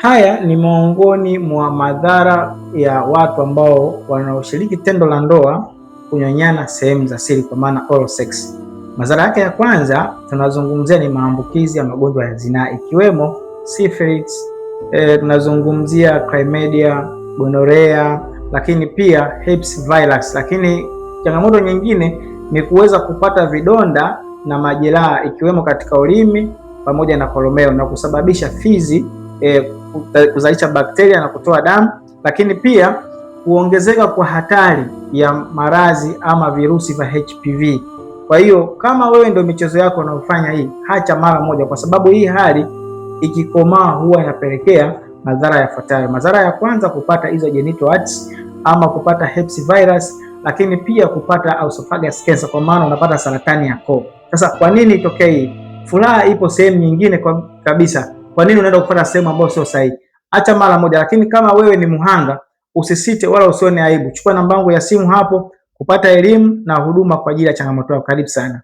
Haya ni miongoni mwa madhara ya watu ambao wanaoshiriki tendo la ndoa kunyonyana sehemu za siri, kwa maana oral sex. Madhara yake ya kwanza tunazungumzia ni maambukizi ya magonjwa ya zinaa ikiwemo syphilis, tunazungumzia chlamydia, gonorrhea, lakini pia herpes virus. Lakini changamoto nyingine ni kuweza kupata vidonda na majeraha ikiwemo katika ulimi pamoja na kolomeo na kusababisha fizi kuzalisha bakteria na kutoa damu, lakini pia kuongezeka kwa hatari ya maradhi ama virusi vya HPV. Kwa hiyo kama wewe ndio michezo yako unaofanya hii, hacha mara moja, kwa sababu hii hali ikikomaa huwa inapelekea madhara yafuatayo. Madhara ya kwanza, kupata hizo genital warts ama kupata herpes virus, lakini pia kupata esophagus cancer, kwa maana unapata saratani ya koo. Sasa kwa nini itokee hii? Furaha ipo sehemu nyingine kabisa. Kwa nini unaenda kupata sehemu ambayo sio sahihi? Acha mara moja. Lakini kama wewe ni mhanga, usisite wala usione aibu. Chukua namba yangu ya simu hapo kupata elimu na huduma kwa ajili ya changamoto yako. Karibu sana.